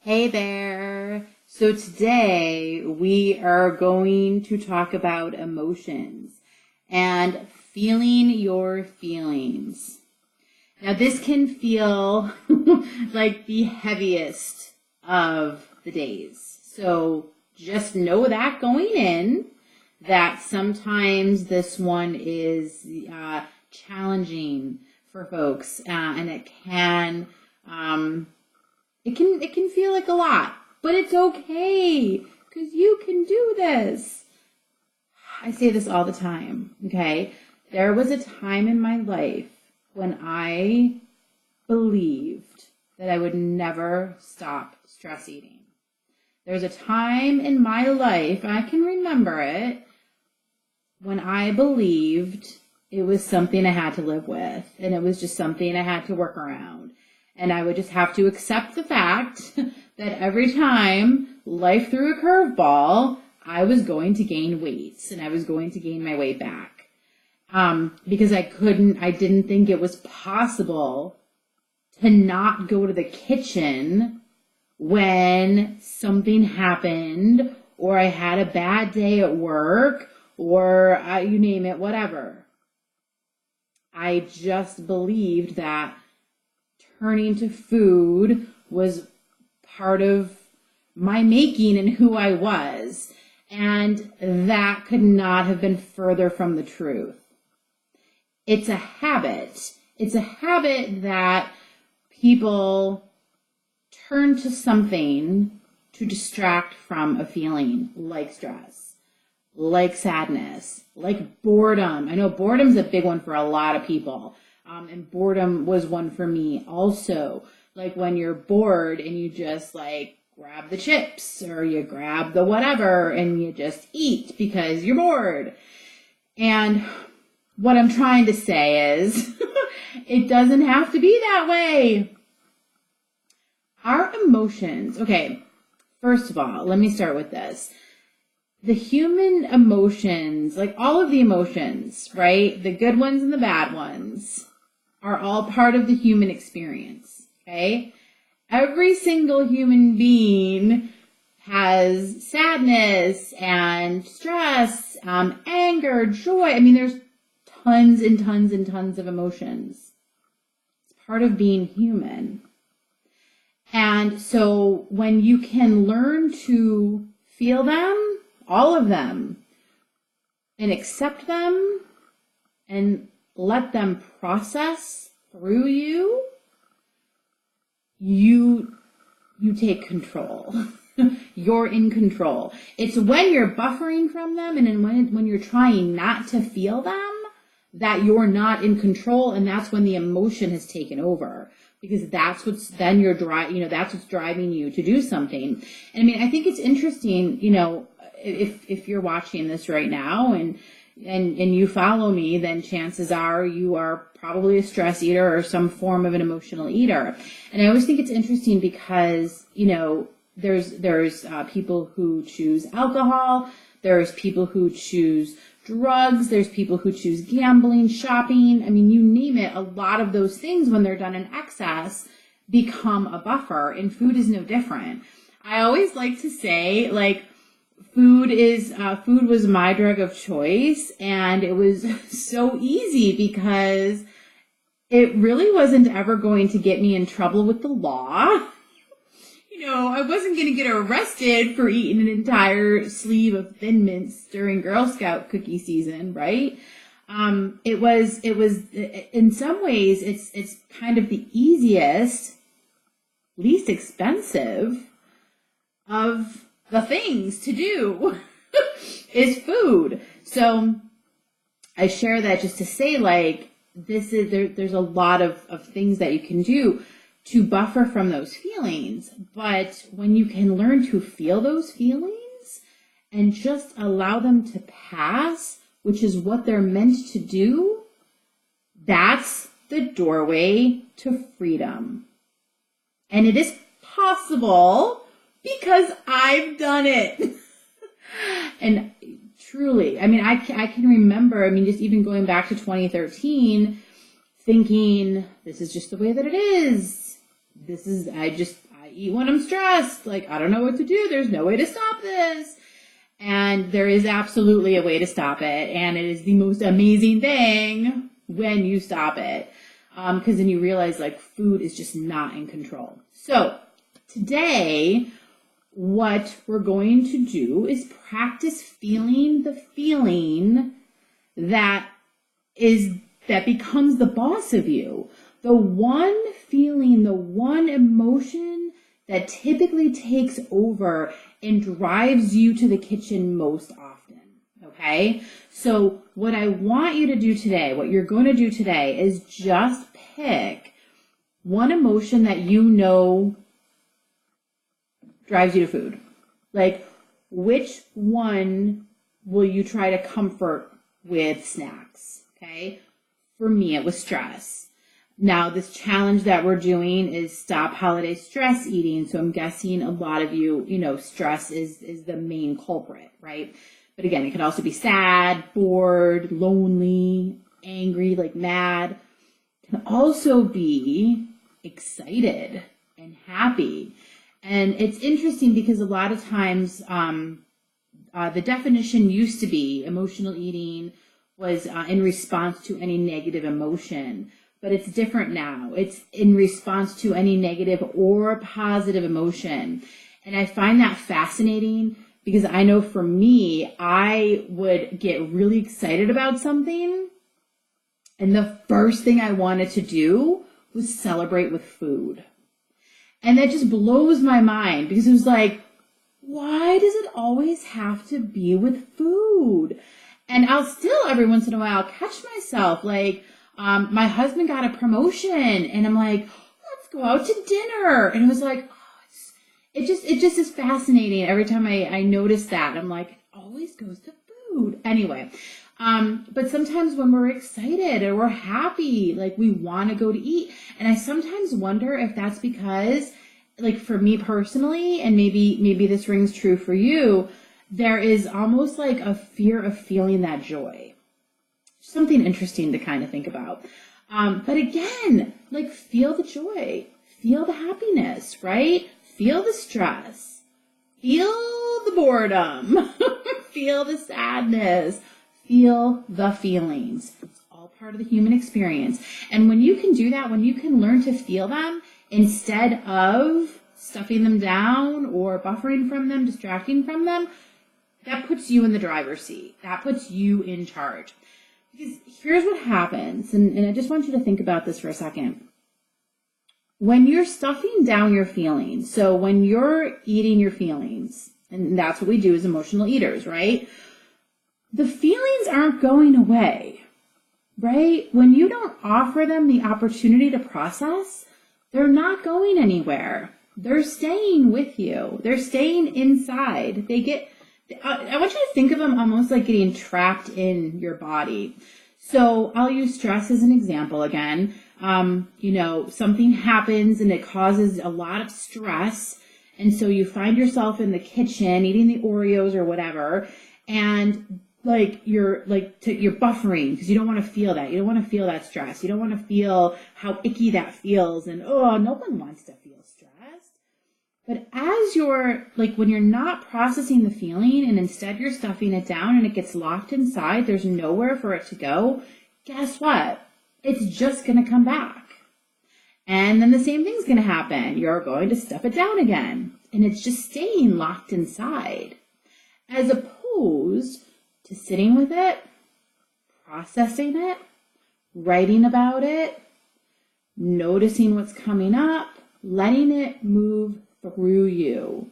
Hey there. So today we are going to talk about emotions and feeling your feelings. Now this can feel like the heaviest of the days. So just know that going in, that sometimes this one is challenging for folks, and it can feel like a lot, but it's okay because you can do this. I say this all the time, okay? There was a time in my life when I believed that I would never stop stress eating. There was a time in my life, I can remember it, when I believed it was something I had to live with, and it was just something I had to work around. And I would just have to accept the fact that every time life threw a curveball, I was going to gain weight and I was going to gain my weight back. Because I didn't think it was possible to not go to the kitchen when something happened or I had a bad day at work or you name it, whatever. I just believed that turning to food was part of my making and who I was. And that could not have been further from the truth. It's a habit. It's a habit that people turn to something to distract from a feeling like stress, like sadness, like boredom. I know boredom's a big one for a lot of people. And boredom was one for me also. Like when you're bored and you just like grab the chips or you grab the whatever and you just eat because you're bored. And what I'm trying to say is it doesn't have to be that way. Our emotions, okay, first of all, let me start with this. The human emotions, like all of the emotions, right? The good ones and the bad ones are all part of the human experience, okay? Every single human being has sadness and stress, anger, joy. I mean, there's tons and tons and tons of emotions. It's part of being human. And so when you can learn to feel them, all of them, and accept them, and let them process through you, you take control. You're in control. It's when you're buffering from them and when you're trying not to feel them that you're not in control, and that's when the emotion has taken over. Because that's what's then that's what's driving you to do something. And I mean, I think it's interesting, if you're watching this right now and you follow me, then chances are you are probably a stress eater or some form of an emotional eater. And I always think it's interesting because, there's people who choose alcohol, there's people who choose drugs, there's people who choose gambling, shopping. I mean, you name it, a lot of those things when they're done in excess become a buffer, and food is no different. I always like to say, like, food was my drug of choice, and it was so easy because it really wasn't ever going to get me in trouble with the law. I wasn't going to get arrested for eating an entire sleeve of Thin Mints during Girl Scout cookie season, right? It was in some ways it's kind of the easiest, least expensive of the things to do is food. So I share that just to say, like, there's a lot of things that you can do to buffer from those feelings. But when you can learn to feel those feelings and just allow them to pass, which is what they're meant to do, that's the doorway to freedom. And it is possible because I've done it. And truly, I mean, I can remember, just even going back to 2013, thinking, this is just the way that it is. I I eat when I'm stressed. Like, I don't know what to do. There's no way to stop this. And there is absolutely a way to stop it. And it is the most amazing thing when you stop it. Because then you realize like food is just not in control. So today, what we're going to do is practice feeling the feeling that becomes the boss of you. The one feeling, the one emotion that typically takes over and drives you to the kitchen most often, okay? So what I want you to do today, what you're going to do today is just pick one emotion that you know drives you to food. Like, which one will you try to comfort with snacks, okay? For me, it was stress. Now, this challenge that we're doing is stop holiday stress eating. So I'm guessing a lot of you, stress is the main culprit, right? But again, it could also be sad, bored, lonely, angry, like mad. It can also be excited and happy. And it's interesting because a lot of times the definition used to be emotional eating was in response to any negative emotion. But it's different now. It's in response to any negative or positive emotion. And I find that fascinating because I know for me, I would get really excited about something. And the first thing I wanted to do was celebrate with food. And that just blows my mind because it was like, why does it always have to be with food? And I'll still every once in a while catch myself like, my husband got a promotion and I'm like, let's go out to dinner. And it was like, it just is fascinating. Every time I notice that, I'm like, it always goes to food. Anyway, but sometimes when we're excited or we're happy, like we want to go to eat. And I sometimes wonder if that's because, like for me personally, and maybe this rings true for you, there is almost like a fear of feeling that joy. Something interesting to kind of think about. But again, like feel the joy, feel the happiness, right? Feel the stress, feel the boredom, feel the sadness, feel the feelings. It's all part of the human experience. And when you can do that, when you can learn to feel them instead of stuffing them down or buffering from them, distracting from them, that puts you in the driver's seat. That puts you in charge. Because here's what happens, and I just want you to think about this for a second. When you're stuffing down your feelings, so when you're eating your feelings, and that's what we do as emotional eaters, right? The feelings aren't going away, right? When you don't offer them the opportunity to process, they're not going anywhere. They're staying with you. They're staying inside. I want you to think of them almost like getting trapped in your body. So I'll use stress as an example again. Something happens and it causes a lot of stress. And so you find yourself in the kitchen eating the Oreos or whatever. And you're buffering because you don't want to feel that. You don't want to feel that stress. You don't want to feel how icky that feels. And no one wants to feel stressed. But as when you're not processing the feeling and instead you're stuffing it down and it gets locked inside, there's nowhere for it to go, guess what? It's just going to come back. And then the same thing's going to happen. You're going to stuff it down again. And it's just staying locked inside. As opposed to sitting with it, processing it, writing about it, noticing what's coming up, letting it move through you,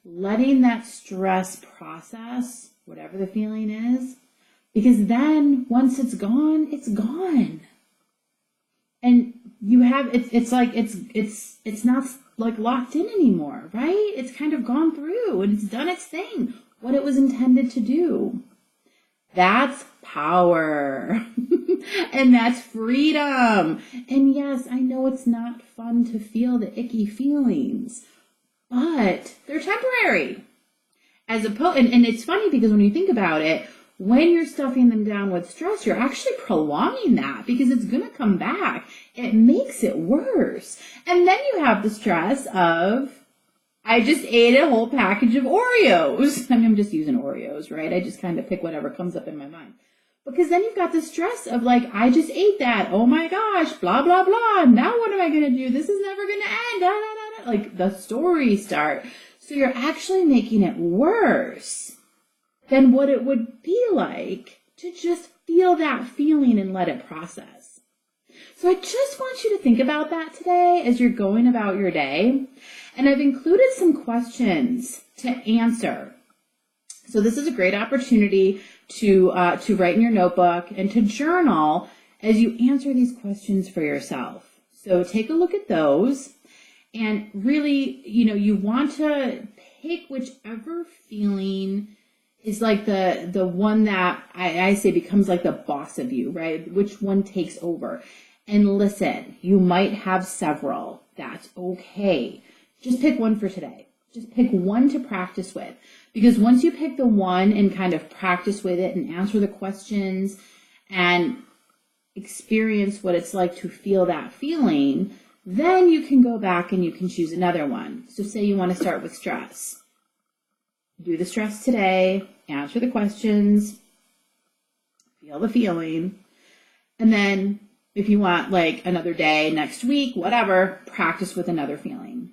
letting that stress process, whatever the feeling is, because then once it's gone, it's gone. And you have, it's not like locked in anymore, right? It's kind of gone through and it's done its thing, what it was intended to do. That's power. And that's freedom. And yes, I know it's not fun to feel the icky feelings, but they're temporary. And it's funny because when you think about it, when you're stuffing them down with stress, you're actually prolonging that because it's going to come back. It makes it worse. And then you have the stress of I just ate a whole package of Oreos. I mean, I'm just using Oreos, right? I just kind of pick whatever comes up in my mind. Because then you've got the stress of like, I just ate that. Oh my gosh, blah, blah, blah. Now what am I going to do? This is never going to end. Da, da, da, da. Like the stories start. So you're actually making it worse than what it would be like to just feel that feeling and let it process. So I just want you to think about that today as you're going about your day. And I've included some questions to answer. So this is a great opportunity to write in your notebook and to journal as you answer these questions for yourself. So take a look at those and really, you want to pick whichever feeling is like the one that I say becomes like the boss of you, right? Which one takes over. And listen, you might have several. That's okay. Just pick one for today. Just pick one to practice with. Because once you pick the one and kind of practice with it and answer the questions and experience what it's like to feel that feeling, then you can go back and you can choose another one. So say you want to start with stress. Do the stress today, answer the questions, feel the feeling, and then if you want like another day, next week, whatever, practice with another feeling.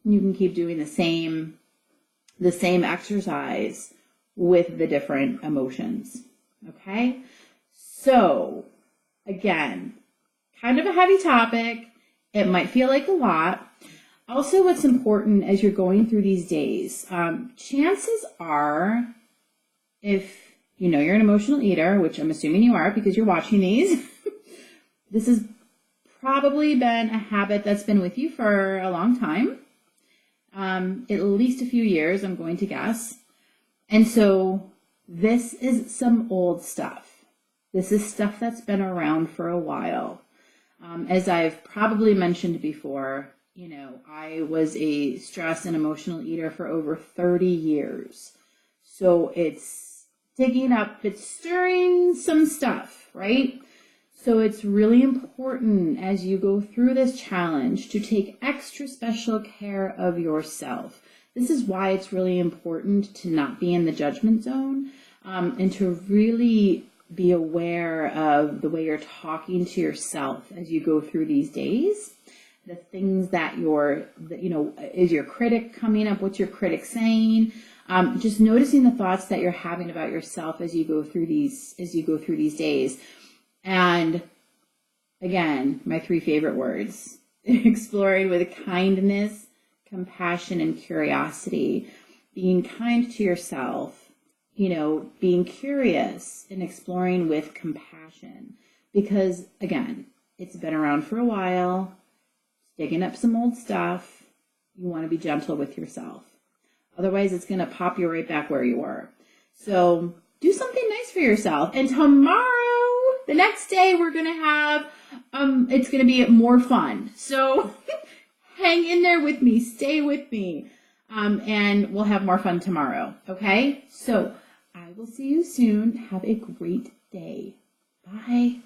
You can keep doing the same exercise with the different emotions. Okay? So, again, kind of a heavy topic. It might feel like a lot. Also, what's important as you're going through these days, chances are, if you're an emotional eater, which I'm assuming you are because you're watching these, this has probably been a habit that's been with you for a long time. At least a few years, I'm going to guess. And so this is some old stuff. This is stuff that's been around for a while. As I've probably mentioned before, I was a stress and emotional eater for over 30 years. So it's stirring some stuff, right? So it's really important as you go through this challenge to take extra special care of yourself. This is why it's really important to not be in the judgment zone and to really be aware of the way you're talking to yourself as you go through these days. The things that is your critic coming up? What's your critic saying? Just noticing the thoughts that you're having about yourself as you go through these days. And again, my 3 favorite words, exploring with kindness, compassion, and curiosity, being kind to yourself, being curious and exploring with compassion. Because again, it's been around for a while, digging up some old stuff. You want to be gentle with yourself. Otherwise, it's going to pop you right back where you were. So do something nice for yourself. And tomorrow, the next day, we're going to have, it's going to be more fun. So hang in there with me. Stay with me. And we'll have more fun tomorrow. Okay? So I will see you soon. Have a great day. Bye.